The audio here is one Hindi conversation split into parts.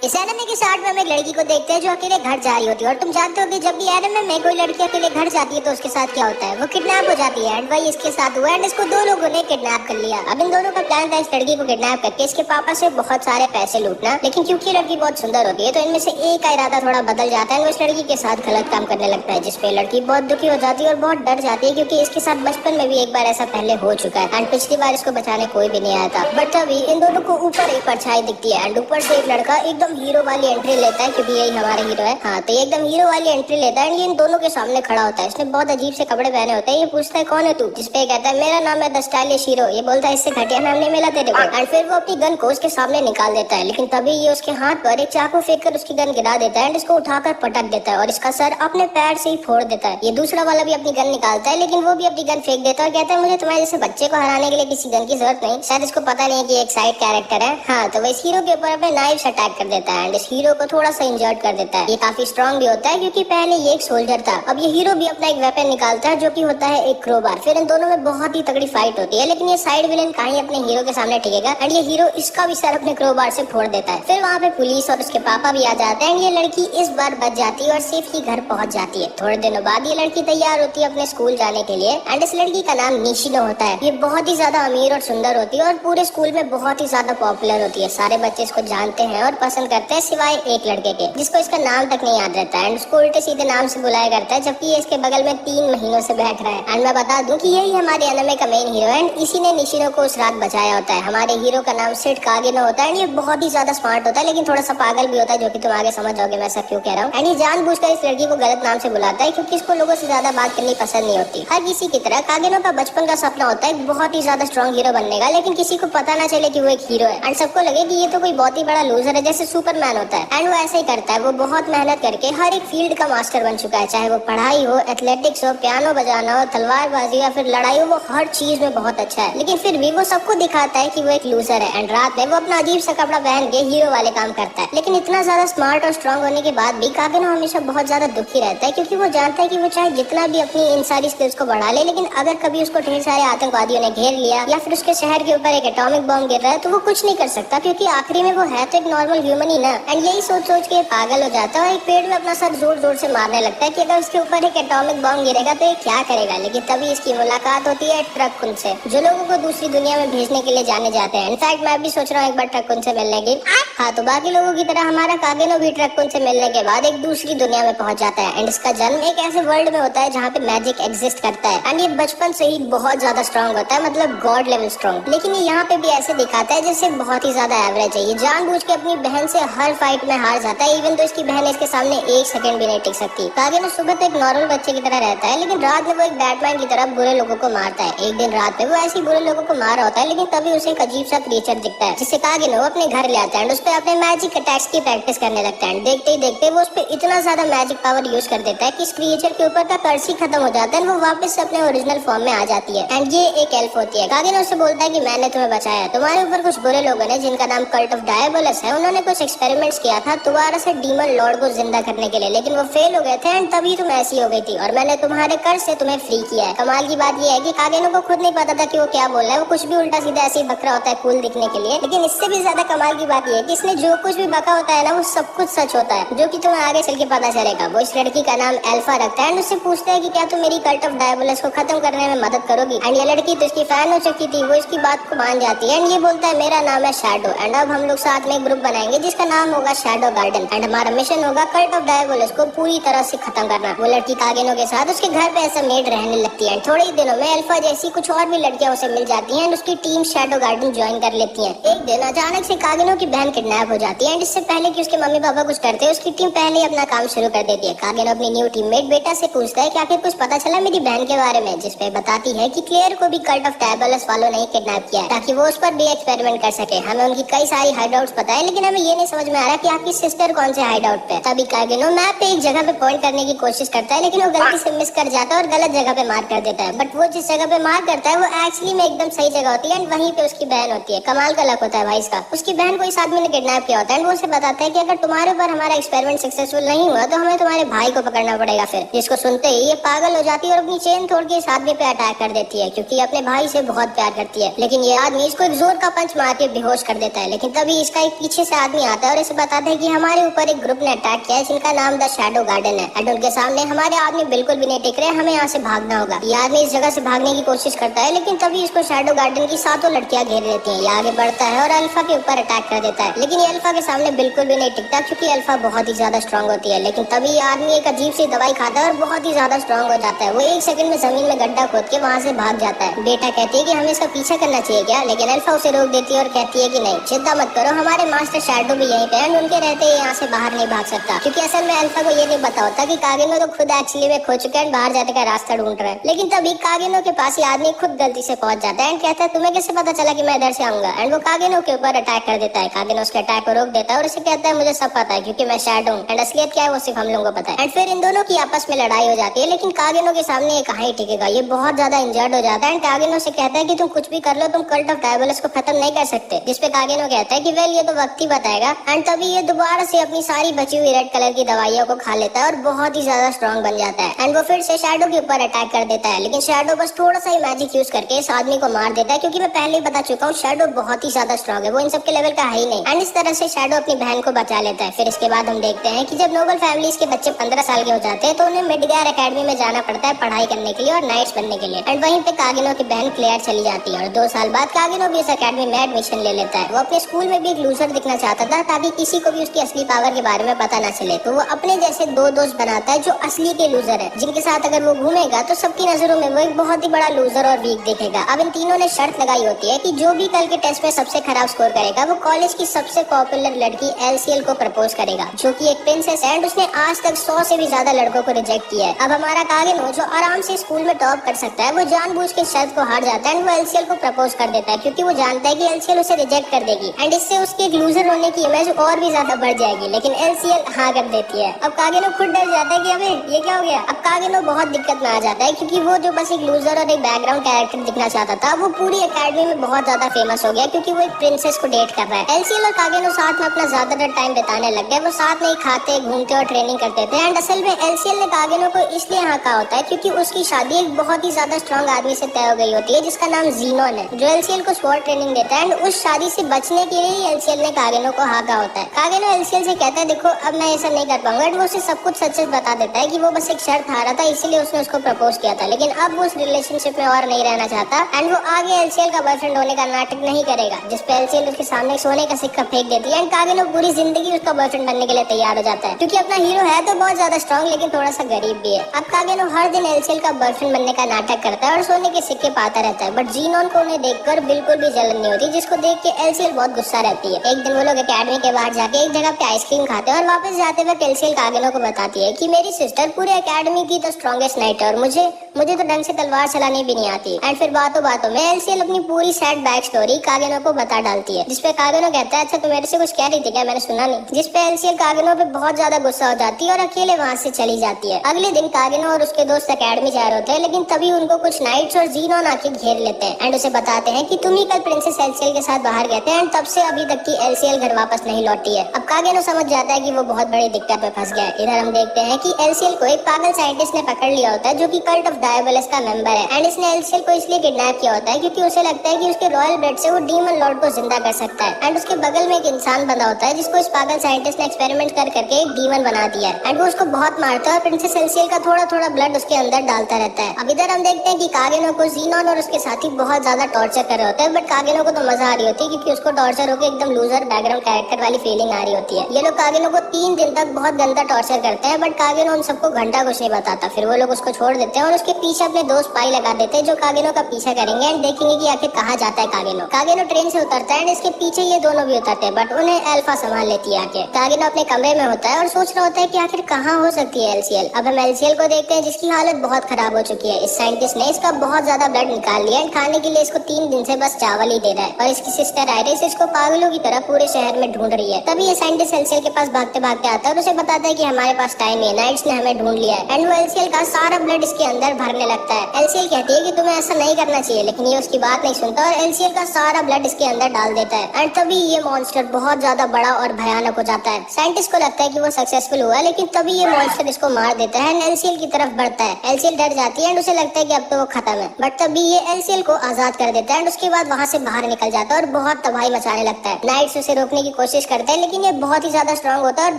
इस एनिमे के स्टार्ट में हम एक लड़की को देखते हैं जो अकेले घर जा रही होती है। और तुम जानते हो कि जब भी एनिमे में कोई लड़की अकेले घर जाती है तो उसके साथ क्या होता है, वो किडनैप हो जाती है। एंड वही इसके साथ हुआ एंड इसको दो लोगों ने किडनैप कर लिया। अब इन दोनों का प्लान था इस लड़की को किडनैप करके इसके पापा से बहुत सारे पैसे लूटना, लेकिन क्योंकि लड़की बहुत सुंदर होती है तो इनमें से एक का इरादा थोड़ा बदल जाता है। वो इस लड़की के साथ गलत काम करने लगता है, जिसपे लड़की बहुत दुखी हो जाती है और बहुत डर जाती है, क्योंकि इसके साथ बचपन में भी एक बार ऐसा पहले हो चुका है एंड पिछली बार इसको बचाने कोई भी नहीं आया था। बट तभी इन दोनों को ऊपर एक परछाई दिखती है एंड ऊपर से एक लड़का एकदम हीरो वाली एंट्री लेता है, क्योंकि यही हमारा हीरो है। हाँ, तो ये एकदम हीरो वाली एंट्री लेता है। ये इन दोनों के सामने खड़ा होता है। इसने बहुत अजीब से कपड़े पहने होते हैं। ये पूछता है कौन है तू, जिसपे कहता है मेरा नाम है द स्टाइलिश हीरो। ये बोलता है इससे घटिया नाम नहीं मिला तेरे को। एंड फिर वो अपनी गन को उसके सामने निकाल देता है, लेकिन तभी ये उसके हाथ पर एक चाकू फेंक कर उसकी गन गिरा देता है एंड इसको उठाकर पटक देता है और इसका सर अपने पैर से ही फोड़ देता है। ये दूसरा वाला भी अपनी गन निकालता है, लेकिन वो भी अपनी गन फेंक देता है और कहता है मुझे तुम्हारे जैसे बच्चे को हराने के लिए किसी गन की जरूरत नहीं। शायद इसको पता नहीं कि एक साइड कैरेक्टर है। हाँ, तो वो इस हीरो के ऊपर अपने नाइफ से अटैक कर देता है एंड इस हीरो को थोड़ा सा इंजर्ड कर देता है। ये काफी स्ट्रॉन्ग भी होता है क्योंकि पहले ये एक सोल्जर था। अब ये हीरो भी अपना एक वेपन निकालता है जो कि होता है एक क्रोबार। फिर इन दोनों में बहुत ही तगड़ी फाइट होती है, लेकिन ये साइड विलेन कहीं अपने हीरो के सामने टिकेगा एंड ये हीरो इसका भी सर अपने क्रोबार से फोड़ देता है। फिर वहाँ पे पुलिस और उसके पापा भी आ जाते हैं। ये लड़की इस बार बच जाती है और सेफली घर पहुंच जाती है। थोड़े दिनों बाद ये लड़की तैयार होती है अपने स्कूल जाने के लिए एंड इस लड़की का नाम निशिनो होता है। ये बहुत ही ज्यादा अमीर और सुंदर होती है और पूरे स्कूल में बहुत ही ज्यादा पॉपुलर होती है। सारे बच्चे इसको जानते हैं और पसंद करते हैं, सिवाय एक लड़के के जिसको इसका नाम तक नहीं याद रहता है एंड उसको उल्टे सीधे नाम से बुलाया करता है, जबकि ये इसके बगल में 3 महीनों से बैठ रहा है। एंड मैं बता दूं कि यही हमारे एनिमे का मेन हीरो है एंड इसी ने निशिनो को उस रात बचाया होता है। हमारे हीरो का नाम सिड कागेनो होता है एंड ये बहुत ही ज्यादा स्मार्ट होता है, लेकिन थोड़ा सा पागल भी होता है, जो कि तुम आगे समझ जाओगे मैं ऐसा क्यों कह रहा हूँ। एंड ये जानबूझकर इस लड़की को गलत नाम से बुलाता है क्योंकि इसको लोगों से ज्यादा बात करनी पसंद नहीं होती। हर किसी की तरह कागेनो का बचपन का सपना होता है बहुत ही ज्यादा स्ट्रॉन्ग हीरो बनने का, लेकिन किसी को पता ना चले कि वो एक हीरो है एंड सबको लगे कि ये तो कोई बहुत ही बड़ा लूजर है, जैसे सुपरमैन होता है। एंड वो ऐसा ही करता है। वो बहुत मेहनत करके हर एक फील्ड का मास्टर बन चुका है, चाहे वो पढ़ाई हो, एथलेटिक्स हो, पियानो बजाना हो, तलवारबाजी या फिर लड़ाई हो, वो हर चीज में बहुत अच्छा है। लेकिन फिर भी वो सबको दिखाता है कि वो एक लूजर है एंड रात में वो अपना अजीब सा कपड़ा पहन के हीरो वाले काम करता है। लेकिन इतना ज्यादा स्मार्ट और स्ट्रॉन्ग होने के बाद भी कागेनो हमेशा बहुत ज्यादा दुखी रहता है, क्योंकि वो जानता है कि वो चाहे जितना भी अपनी इन सारी स्किल्स को बढ़ा ले, लेकिन अगर कभी उसको ढेर सारे आतंकवादियों ने घेर लिया या फिर उसके शहर के ऊपर एक एटॉमिक बॉम्ब गिर रहा है तो वो कुछ नहीं कर सकता, क्योंकि आखिरी में वो है तो एक नॉर्मल ह्यूमन ही ना। एंड यही सोच सोच के पागल हो जाता है और एक पेड़ में अपना सर जोर जोर से मारने लगता है कि अगर उसके ऊपर एक एटॉमिक बॉम्ब गिरेगा तो ये क्या करेगा। लेकिन तभी इसकी मुलाकात होती है ट्रक कुन से, जो लोगों को दूसरी दुनिया में भेजने के लिए जाने जाते हैं। इनफैक्ट मैं भी सोच रहा हूँ एक बार ट्रक कुन से मिलने की। हाँ, तो बाकी लोगों की तरह हमारा कागेनो भी ट्रक कुन से मिलने के बाद एक दूसरी दुनिया में पहुंच जाता है एंड इसका जन्म एक ऐसे वर्ल्ड में होता है जहाँ पे मैजिक एग्जिस्ट करता है एंड ये बचपन से ही बहुत ज्यादा स्ट्रॉन्ग होता है, मतलब गॉड लेवल स्ट्रॉन्ग। लेकिन ये यहाँ पे भी ऐसे दिखाता है जैसे बहुत ही ज्यादा एवरेज है। ये जानबूझ के अपनी बहन से हर फाइट में हार जाता है, इवन तो इसकी बहन इसके सामने एक सेकंड भी नहीं टिक सकती। कागेनो सुबह तो एक नॉर्मल बच्चे की तरह रहता है, लेकिन रात में वो एक बैटमैन की तरह बुरे लोगों को मारता है। एक दिन रात में वो ऐसे बुरे लोगों को मार रहा होता है, लेकिन तभी उसे एक अजीब सा क्रिएचर दिखता है जिससे कागेनो अपने घर ले आता है एंड उस पर अपने मैजिक अटैक्स की प्रैक्टिस करने लगता है। देखते ही देखते वो उस पर इतना ज्यादा मैजिक पावर यूज कर देता है कि इस क्रिएचर के ऊपर का कर्स ही खत्म हो जाता है, वो वापस से अपने ओरिजिनल फॉर्म में आ जाती है। एंड ये एक एल्फ होती है। कागेनो उससे बोलता है कि मैंने तुम्हें बचाया, तुम्हारे ऊपर कुछ बुरे लोगों ने जिनका नाम कल्ट ऑफ डायबोलस है, उन्होंने कुछ एक्सपेरिमेंट्स किया था दोबारा से डीमन लॉर्ड को जिंदा करने के लिए, लेकिन वो फेल हो गए थे एंड तभी तुम ऐसी हो गई थी और मैंने तुम्हारे कर्ज से तुम्हें फ्री किया है। कमाल की बात ये है कि कागेनो को खुद नहीं पता था कि वो क्या बोल रहा है। वो कुछ भी उल्टा सीधा ऐसे ही बक रहा होता है कूल दिखने के लिए, लेकिन इससे भी ज्यादा कमाल की बात ये है कि इसने जो कुछ भी बका होता है ना वो सब कुछ सच होता है, जो कि तुम्हें आगे चल के पता चलेगा। वो इस लड़की का नाम एल्फा रखता है एंड उससे पूछता है कि क्या तुम मेरी कल्ट ऑफ डायबोलस को खत्म करने में मदद करोगी। एंड ये लड़की तो इसकी फैन हो चुकी थी, वो इसकी बात को मान जाती है एंड ये बोलता है मेरा नाम है शैडो एंड अब हम लोग साथ में एक ग्रुप बनाएंगे जिसका नाम होगा शैडो गार्डन एंड हमारा मिशन होगा कल्ट ऑफ डायबोलस को पूरी तरह से खत्म करना। वो लड़की कागेनो के साथ उसके घर पे ऐसा मेड रहने लगती है। थोड़े ही दिनों में अल्फा जैसी कुछ और भी लड़कियां उसे मिल जाती हैं एंड उसकी टीम शैडो गार्डन ज्वाइन कर लेती है। एक दिन अचानक से कागेनो की बहन किडनैप हो जाती है एंड इससे पहले कि उसके मम्मी पापा कुछ करते हैं उसकी टीम पहले ही अपना काम शुरू कर देती है। कागेनो अपनी न्यू टीममेट बेटा से पूछता है कि आखिर कुछ पता चला मेरी बहन के बारे में, जिसपे बताती है कि क्लेयर को भी कल्ट ऑफ डायबोलस वालों ने किडनैप किया है ताकि वो उस पर भी एक्सपेरिमेंट कर सके। हमें उनकी कई सारी हाइडआउट्स पता है, लेकिन हमें ये नहीं समझ में आ रहा कि आपकी सिस्टर कौन से हाइडआउट पे। तभी कागेनो मैप पे एक जगह पे पॉइंट करने की कोशिश करता है, लेकिन वो गलती से मिस कर जाता है और गलत जगह पे मार कर देता है। बट वो जिस जगह पे मार करता है वो एक्चुअली में एकदम सही जगह होती है एंड वहीं पे उसकी बहन होती है। कमाल का लक होता है भाई इसका। उसकी बहन को इस आदमी ने किडनैप किया होता है एंड वो उसे बताता है कि अगर तुम्हारे ऊपर हमारा एक्सपेरिमेंट सक्सेसफुल नहीं हुआ तो हमें तुम्हारे भाई को पकड़ना पड़ेगा। फिर जिसको सुनते ही ये पागल हो जाती है और अपनी चेन तोड़ के इस आदमी पे अटैक कर देती है, क्योंकि अपने भाई से बहुत प्यार करती है। लेकिन ये आदमी इसको एक जोर का पंच मार के बेहोश कर देता है, लेकिन तभी इसका एक पीछे से आदमी आता है और इसे बताता है कि हमारे ऊपर एक ग्रुप ने अटैक किया है जिनका नाम द शैडो गार्डन है। एंड उनके सामने हमारे आदमी बिल्कुल भी नहीं टिक रहे, हमें यहाँ से भागना होगा। ये आदमी इस जगह से भागने की कोशिश करता है, लेकिन तभी इसको शैडो गार्डन की 7 लड़कियां घेर लेती हैं। ये आगे बढ़ता है और अल्फा के ऊपर अटैक कर देता है, लेकिन ये अल्फा के सामने बिल्कुल भी नहीं टिकता क्योंकि अल्फा बहुत ही ज्यादा स्ट्रांग होती है। लेकिन तभी ये आदमी एक अजीब सी दवाई खाता है और बहुत ही ज्यादा स्ट्रांग हो जाता है। वो 1 सेकंड में जमीन में गड्ढा खोद के वहाँ से भाग जाता है। बेटा कहती है कि हमें इसका पीछा करना चाहिए क्या, लेकिन अल्फा उसे रोक देती है और कहती है कि नहीं, चिंता मत करो, हमारे मास्टर शैडो भी यहीं पे हैं, उनके रहते यहाँ से बाहर नहीं भाग सकता। क्योंकि असल में अल्फा को ये नहीं पता होता कि कागेनो तो खुद एक्चुअली में खो चुके हैं, बाहर जाने का रास्ता ढूंढ रहे हैं। लेकिन तभी कागेनो के पास ये आदमी खुद गलती से पहुंच जाता है एंड कहता है तुम्हें कैसे पता चला कि मैं इधर से आऊंगा। एंड वो कागेनो के ऊपर अटैक कर देता है। कागेनो उसके अटैक को रोक देता है और उसे कहता है मुझे सब पता है क्योंकि मैं शैडो हूँ, एंड असलियत क्या है वो सिर्फ हम लोगों को पता है। एंड फिर इन दोनों की आपस में लड़ाई हो जाती है, लेकिन कागेनो के सामने ये कहाँ ही टिकेगा, ये बहुत ज्यादा इंजर्ड हो जाता है। एंड कागेनो से कहता है कि तुम कुछ भी कर लो, तुम कल्ट ऑफ डायबोलस को खत्म नहीं कर सकते। जिसपे कागेनो कहता है कि वेल ये तो वक्त ही बताएगा। एंड तभी ये दोबारा से अपनी सारी बची हुई रेड कलर की दवाइयों को खा लेता है और बहुत ही ज्यादा स्ट्रॉन्ग बन जाता है। एंड वो फिर से शैडो के ऊपर अटैक कर देता है, लेकिन शैडो बस थोड़ा सा ही मैजिक यूज करके इस आदमी को मार देता है, क्योंकि मैं पहले ही बता चुका हूँ शैडो बहुत ही ज्यादा स्ट्रॉन्ग है, वो इन सबके लेवल का है ही नहीं। एंड इस तरह से शैडो अपनी बहन को बचा लेता है। फिर इसके बाद हम देखते हैं कि जब नोबल फैमिलीज के बच्चे 15 साल के हो जाते हैं तो उन्हें मिडगार एकेडमी में जाना पड़ता है पढ़ाई करने के लिए और नाइट्स बनने के लिए। एंड वहीं पे कागिनो की बहन क्लेयर चली जाती है और 2 साल बाद कागिनो भी इस एकेडमी में एडमिशन ले लेता है। वो अपने स्कूल में भी एक लूजर दिखना चाहता था ताकि किसी को भी उसकी असली पावर के बारे में पता ना चले। तो वो अपने जैसे 2 दोस्त बनाता है जो असली के लूजर है, जिनके साथ अगर वो घूमेगा तो सबकी नजरों में वो एक बहुत ही बड़ा लूजर और वीक दिखेगा। अब इन तीनों ने शर्त लगाई होती है कि जो भी कल के टेस्ट में सबसे खराब स्कोर करेगा वो कॉलेज की सबसे पॉपुलर लड़की एलसीएल को प्रपोज करेगा, जो कि एक प्रिंसेस है। उसने आज तक 100 से भी ज्यादा लड़कों को रिजेक्ट किया है। अब हमारा कागिनो जो आराम से स्कूल में टॉप कर सकता है, वो जानबूझ के शर्त को हार जाता है। वो एलसीएल को प्रपोज कर देता है क्योंकि वो जानता है कि एलसीएल उसे रिजेक्ट कर देगी एंड इससे उसके एक लूजर होने की इमेज और भी ज्यादा बढ़ जाएगी। लेकिन एलसीएल हाँ कर देती है। अब कागिनो खुद डर जाता है कि अबे ये क्या हो गया। अब कागिनो बहुत दिक्कत में आ जाता है क्योंकि वो जो बस एक लूजर और एक बैकग्राउंड कैरेक्टर दिखना चाहता था, वो पूरी एकेडमी में बहुत ज्यादा फेमस हो गया क्योंकि वो एक प्रिंसेस को डेट कर रहा है। एलसीएल और कागिनो साथ में अपना ज्यादातर टाइम बिताने लग गए। वो साथ में ही खाते, घूमते और ट्रेनिंग करते थे। एंड असल में एलसीएल ने कागिनो को इसलिए हाँ कहा होता है क्योंकि उसकी शादी एक बहुत ही ज्यादा स्ट्रॉन्ग आदमी से तय हो गई होती है जिसका नाम जीनोन है, जो एलसीएल को स्पोर्ट ट्रेनिंग देता है। एंड उस शादी से बचने के लिए एलसीएल ने कागिनो को हाँ कहा होता है। कागिनो एलसीएल से कहता है देखो अब मैं ऐसा नहीं कर पाऊंगा। एंड वो उसे सब कुछ सच बता देता है कि वो बस एक शर्त हारा था, इसीलिए उसने उसको प्रपोज किया था, लेकिन अब वो उस रिलेशनशिप में और नहीं रहना चाहता। एंड वो आगे एलसीएल का बॉयफ्रेंड होने का नाटक नहीं करेगा, जिसपे एलसीएल उसके सामने सोने का सिक्का फेंक देती है। एंड कागिनो पूरी जिंदगी उसका बॉयफ्रेंड बनने के लिए तैयार हो जाता है क्योंकि अपना हीरो है तो बहुत ज्यादा स्ट्रॉन्ग, लेकिन थोड़ा सा गरीब भी है। अब कागिनो हर दिन एलसीएल का बॉयफ्रेंड बनने का नाटक करता है और सोने के सिक्के पाता रहता है, बट जीनोन को उन्हें देखकर बिल्कुल भी जलन नहीं होती, जिसको देख के एलसीएल बहुत गुस्सा रहती है। एक दिन वो लोग एकेडमी के बाहर जाके एक जगह पे आइसक्रीम खाते हैं और वापस जाते वक्त एलसीएल कागिनो को बताती है कि मेरी सिस्टर पूरे एकेडमी की तो स्ट्रॉन्गेस्ट नाइट है और मुझे तो ढंग से तलवार चलानी भी नहीं आती। एंड फिर बातों बातों में एलसीएल अपनी पूरी सैड बैक स्टोरी कागिनो को बता डालती है, जिसपे कागिनो कहता है अच्छा तुम मेरे से कुछ कह रही थी क्या, मैंने सुना नहीं। जिसपे एलसीएल कागिनो पे बहुत ज्यादा गुस्सा हो जाती है और अकेले वहाँ से चली जाती है। अगले दिन कागिनो और उसके दोस्त एकेडमी जा रहे होते हैं, लेकिन तभी उनको कुछ नाइट्स और जीनोन आके घेर लेते हैं एंड उसे बताते हैं कि तुम ही कल प्रिंसेस एलसीएल के साथ बाहर गए थे एंड तब से अभी तक की एलसीएल घर वापस नहीं लौटी है। अब कागिनो समझ जाता है कि वो बहुत बड़ी दिक्कत में फंस गया है। इधर हम देखते हैं कि एलसीएल को एक पागल साइंटिस्ट ने पकड़ लिया होता है जो कि कल्ट ऑफ डायबोलस का मेंबर है। एंड इसने एलसीएल को इसलिए किडनैप किया होता है क्योंकि उसे लगता है कि उसके रॉयल ब्लड से वो डीमन लॉर्ड को जिंदा कर सकता है। एंड उसके बगल में एक इंसान बंधा होता है जिसको इस पागल साइंटिस्ट ने एक्सपेरिमेंट कर करके एक डीमन बना दिया है। एंड वो उसको बहुत मारता है और प्रिंसेस एलसीएल का थोड़ा थोड़ा ब्लड उसके अंदर डालता रहता है। अब इधर हम देखते हैं कि कागिनो को जीनोन और उसके साथी बहुत ज्यादा टॉर्चर कर रहे होते हैं, बट कागिनो को तो मजा आ रही होती है क्योंकि उसको टॉर्चर होकर एकदम लूजर बैकग्राउंड कैरेक्टर वाली फीलिंग आ रही होती है। ये लोग कागिनो को 3 दिन तक बहुत गंदा टॉर्चर करते हैं, बट कागिनो उन सबको घंटा कुछ नहीं बताता। फिर वो लोग उसको छोड़ देते हैं और उसके पीछे अपने 2 स्पाई लगा देते हैं जो कागिनो का पीछा करेंगे एंड देखेंगे कि आखिर कहाँ जाता है कागिनो। कागिनो ट्रेन से उतरता है एंड इसके पीछे ये दोनों भी उतरते हैं, बट उन्हें अल्फा संभाल लेती है आके। कागिनो अपने कमरे में होता है और सोच रहा होता है कि आखिर कहाँ हो सकती है एलसीएल। अब हम एलसीएल को देखते हैं जिसकी हालत बहुत खराब हो चुकी है। इस साइंटिस्ट ने इसका बहुत ज्यादा ब्लड निकाल लिया एंड खाने के लिए इसको 3 दिन से बस चावल ही दे रहा है और इसकी सिस्टर आयरिस इसको पागलों की तरह पूरे शहर में ढूंढ रही है। तभी ये साइंटिस्ट एलसीएल के पास भागते भागते आता है और उसे बताता है कि हमारे पास टाइम है, नाइट्स ने हमें ढूंढ लिया है। एंड वो एलसीएल का सारा ब्लड इसके अंदर भरने लगता है। एलसीएल कहती है कि तुम्हें ऐसा नहीं करना चाहिए, लेकिन ये उसकी बात नहीं सुनता और एलसीएल का सारा ब्लड इसके अंदर डाल देता है। एंड तभी ये मॉन्स्टर बहुत ज्यादा बड़ा और भयानक हो जाता है। साइंटिस्ट को लगता है कि वो सक्सेसफुल हुआ, लेकिन तभी ये मॉन्स्टर इसको मार देता है एंड एलसीएल की तरफ बढ़ता है। एलसीएल डर जाती है एंड उसे लगता है कि अब तो वो खत्म है, बट तभी ये एलसीएल को आजाद कर देता है एंड उसके बाद वहाँ से बाहर निकल जाता है और बहुत तबाही मचाने लगता है। नाइट्स उसे रोकने की कोशिश करता है, लेकिन ये बहुत ही ज्यादा स्ट्रांग होता है और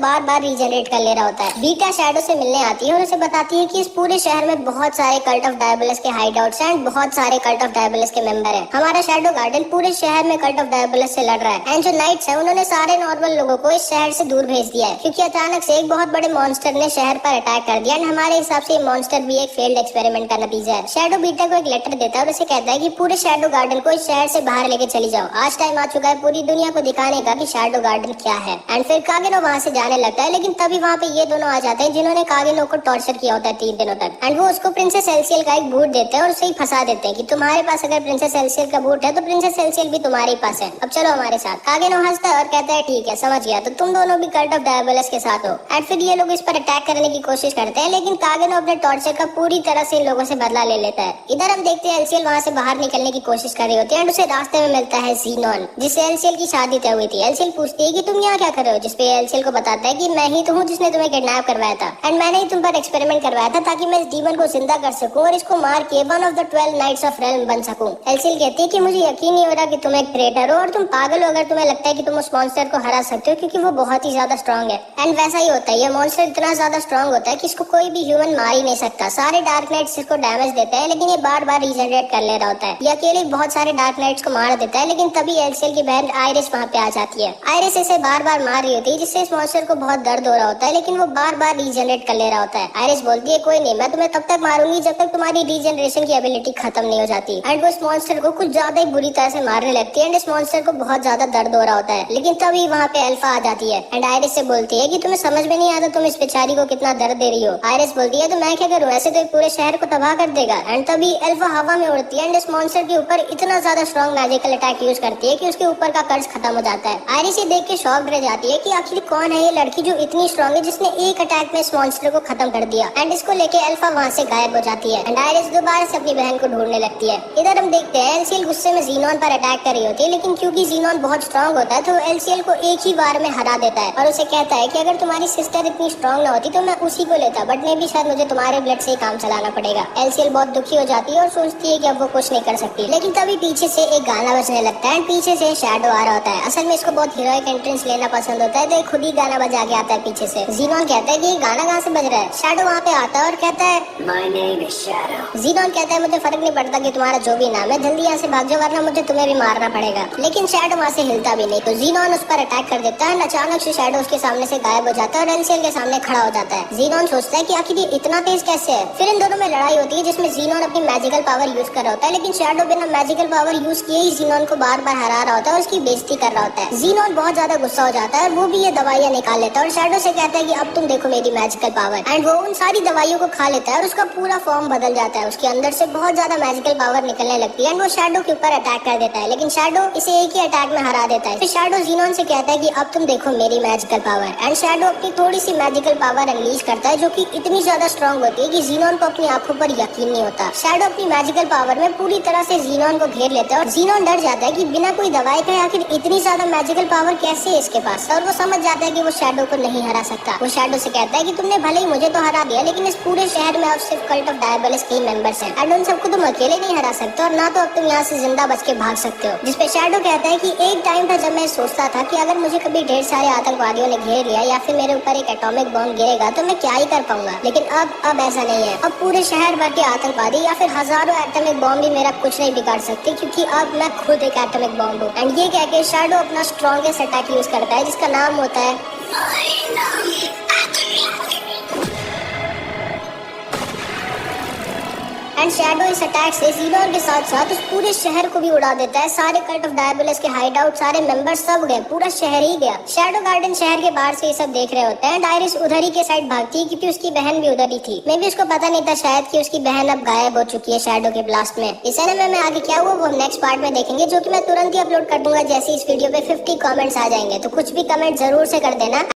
बार बार रीजनरेट कर ले रहा होता है। बीटा शैडो से मिलने आती है और उसे बताती है कि इस पूरे शहर में बहुत सारे कल्ट ऑफ डायबोलिस के हाइड आउट्स हैं एंड बहुत सारे कल्ट ऑफ डायबोलिस के मेंबर हैं। हमारा शैडो गार्डन पूरे शहर में कल्ट ऑफ डायबोलिस से लड़ रहा है एंड जो नाइट्स है उन्होंने सारे नॉर्मल लोगों को इस शहर से दूर भेज दिया है, क्योंकि अचानक से एक बहुत बड़े मॉन्स्टर ने शहर पर अटैक कर दिया एंड हमारे हिसाब से ये मॉन्स्टर भी एक फेल्ड एक्सपेरिमेंट का नतीजा है। शैडो बीटा को एक लेटर देता है और उसे कहता है कि पूरे शैडो गार्डन को इस शहर से बाहर लेके चली जाओ, आज टाइम आ चुका है पूरी दुनिया को दिखाने का कि शैडो गार्डन क्या है। एंड फिर कागेनो वहाँ से जाने लगता है, लेकिन तभी वहाँ पे ये दोनों आ जाते हैं जिन्होंने कागेनो को टॉर्चर किया होता है 3 दिनों तक एंड वो उसको प्रिंसेस एल्सियल का एक बूट देते हैं और उसे ही फंसा देते हैं कि तुम्हारे पास अगर प्रिंसेस एल्सियल का बूट है तो प्रिंसेस एल्सियल भी तुम्हारे ही पास है, अब चलो हमारे साथ। कागेनो हंसता है और कहता है ठीक है समझ गया, तो तुम दोनों भी कल्ट ऑफ डायबोलिस के साथ हो। एंड फिर ये लोग इस पर अटैक करने की कोशिश करते हैं, लेकिन कागेनो अपने टॉर्चर का पूरी तरह से इन लोगों से बदला ले लेता है। इधर हम देखते हैं एल्सियल वहाँ से बाहर निकलने की कोशिश कर रही होती है एंड उसे रास्ते में मिलता है ज़ीनोन, जिससे एल्सियल की शादी तय हुई थी। एल्सियल पूछती है कि तुम यहाँ क्या कर रहे हो, जिसपे एल्सियल को बताता है कि मैं ही तो हूँ जिसने तुम्हें किडनैप करवाया था एंड मैंने ही तुम पर एक्सपेरिमेंट करवाया था ताकि मैं इस डीमन को जिंदा कर सकूं और इसको मार के one of the 12 knights of realm बन सकूं। एल्सियल कहती है कि मुझे यकीन नहीं हो रहा कि तुम एक ट्रेटर हो और तुम पागल हो अगर तुम्हें लगता है कि तुम उस मॉन्स्टर को हरा सकते हो, क्योंकि वो बहुत ही ज्यादा स्ट्रांग है। एंड वैसा ही होता है, ये मॉन्स्टर इतना ज्यादा स्ट्रांग होता है कि इसको कोई भी ह्यूमन मार ही नहीं सकता। सारे डार्क नाइट्स इसको डैमेज देता है, लेकिन ये बार बार रीजनरेट कर ले रहा होता है। ये अकेले बहुत सारे डार्क नाइट्स को मार देता है, लेकिन तभी एल्सियल की बहन आयरिस वहाँ पे आ जाती है। आयरिस इसे बार बार मार रही होती है, जिससे इस मॉन्स्टर को बहुत दर्द हो रहा होता है, लेकिन वो बार बार रीजनरेट कर ले रहा होता है। आयरिस बोलती है कोई नहीं, मैं तुम्हें तब तक मारूंगी जब तक तुम्हारी रीजनरेशन की एबिलिटी खत्म नहीं हो जाती। एंड वो इस मॉन्स्टर को कुछ ज्यादा ही बुरी तरह से मारने लगती है एंड इस मॉन्स्टर को बहुत ज्यादा दर्द हो रहा होता है, लेकिन तभी वहाँ पे अल्फा आ जाती है एंड आयरिस से बोलती है कि तुम्हें समझ में नहीं आता तुम इस बेचारी को कितना दर्द दे रही हो। आयरिस बोलती है तो मैं क्या करूँ, ऐसे तो पूरे शहर को तबाह कर देगा। एंड तभी अल्फा हवा में उड़ती है एंड इस मॉन्स्टर के ऊपर इतना ज्यादा स्ट्रॉन्ग मैजिकल अटैक यूज करती है कि उसके ऊपर का कर्ज खत्म हो जाता है। आयरिस ये देख के शॉक रह जाती है कि आखिर कौन है ये लड़की जो इतनी स्ट्रॉन्ग है, जिसने एक अटैक में इस मॉन्स्टर को खत्म कर दिया। एंड इसको लेके अल्फा वहाँ से गायब हो जाती है एंड आयरिस दोबारा से अपनी बहन को ढूंढने लगती है। इधर हम देखते हैं एल्सियल गुस्से में ज़ीनोन पर अटैक कर रही होती है, लेकिन क्योंकि ज़ीनोन बहुत स्ट्रॉन्ग होता है तो एल्सियल को एक ही बार में हरा देता है और उसे कहता है कि अगर तुम्हारी सिस्टर इतनी स्ट्रॉन्ग ना होती तो मैं उसी को लेता, बट मे भी शायद मुझे तुम्हारे ब्लड से ही काम चलाना पड़ेगा। एल्सियल बहुत दुखी हो जाती है और सोचती है कि अब वो कुछ नहीं कर सकती, लेकिन तभी पीछे से एक गाना बजने लगता है एंड पीछे से शैडो आ रहा होता है। असल में इसको बहुत हीरोइक एंट्रेंस लेना पसंद होता है, तो खुद ही गाना बजा के आता है पीछे से। ज़ीनोन कहता है कि ये गाना कहाँ से बज रहा है। शैडो वहाँ पे आता है और कहता है माय नेम इज शैडो। ज़ीनोन कहता है मुझे फर्क नहीं पड़ता कि तुम्हारा जो भी नाम है, जल्दी यहाँ से भाग जाओ वरना मुझे तुम्हें भी मारना पड़ेगा। लेकिन शैडो वहाँ से हिलता भी नहीं, तो ज़ीनोन उस पर अटैक कर देता है। अचानक से शैडो उसके सामने से गायब हो जाता है और एल्सियल के सामने खड़ा हो जाता है। ज़ीनोन सोचता है कि आखिर ये इतना तेज कैसे है। फिर इन दोनों में लड़ाई होती है जिसमें ज़ीनोन अपनी मैजिकल पावर यूज कर रहा होता है, लेकिन शैडो बिना मैजिकल पावर यूज किए ही ज़ीनोन को बार बार हरा रहा होता है और उसकी बेइज्जती कर रहा होता है। ज़ीनोन बहुत ज्यादा गुस्सा हो जाता है और वो भी ये दवाइयाँ निकाल लेता है और शैडो से कहता है कि अब तुम देखो मेरी मैजिकल पावर। एंड वो उन सारी दवाइयों को खा लेता है और उसका पूरा फॉर्म बदल जाता है, उसके अंदर से बहुत ज्यादा मैजिकल पावर निकलने लगती है एंड वो शैडो के ऊपर अटैक कर देता है, लेकिन शैडो इसे एक ही अटैक में हरा देता है। फिर शैडो ज़ीनोन से कहता है कि अब तुम देखो मेरी मैजिकल पावर। एंड शैडो अपनी थोड़ी सी मैजिकल पावर अनलीज करता है जो कि इतनी ज्यादा स्ट्रॉन्ग होती है कि ज़ीनोन को अपनी आंखों पर यकीन नहीं होता। शैडो अपनी मैजिकल पावर में पूरी तरह से ज़ीनोन को घेर लेता है और ज़ीनोन डर जाता है कि बिना कोई दवाई के आखिर इतनी ज्यादा मैजिकल पावर कैसे है इसके पास, और वो समझ जाता है कि वो शैडो को नहीं हरा सकता। वो शैडो से कहता है कि तुमने भले ही मुझे तो हरा दिया, लेकिन इस पूरे शहर में अब सिर्फ कल्ट ऑफ डायबोलिस के ही मेंबर्स हैं एंड उन सबको तुम अकेले नहीं हरा सकते और ना तो अब तुम यहाँ से जिंदा बच के भाग सकते हो। जिसपे शैडो कहता है कि एक टाइम था जब मैं सोचता था कि अगर मुझे कभी ढेर सारे आतंकवादियों ने घेर लिया या फिर मेरे ऊपर एक एटॉमिक बॉम्ब गिरेगा तो मैं क्या ही कर पाऊंगा, लेकिन अब ऐसा नहीं है। अब पूरे शहर भर के आतंकवादी या फिर हजारों एटॉमिक बॉम्ब भी मेरा कुछ नहीं बिगाड़ सकते, क्योंकि अब मैं खुद एक एटॉमिक बॉम्ब हूँ। एंड ये कह के शैडो अपना स्ट्रॉन्गेस्ट अटैक यूज करता है जिसका नाम होता है एंड शैडो इस अटैक से ज़ीनोन के साथ साथ उस पूरे शहर को भी उड़ा देता है। सारे कल्ट ऑफ डायबोलिस के हाइड आउट, सारे मेंबर्स सब गए, पूरा शहर ही गया। शैडो गार्डन शहर के बाहर से ये सब देख रहे होते हैं। आयरिस उधर ही के साइड भागती है क्योंकि उसकी बहन भी उधर ही थी। मे भी उसको पता नहीं था शायद कि उसकी बहन अब गायब हो चुकी है शैडो के ब्लास्ट में। इस एनिमे में आगे क्या हुआ वो हम नेक्स्ट पार्ट में देखेंगे, जो कि मैं तुरंत ही अपलोड कर दूंगा जैसे इस वीडियो पे 50 कमेंट्स आ जाएंगे। तो कुछ भी कमेंट जरूर से कर देना।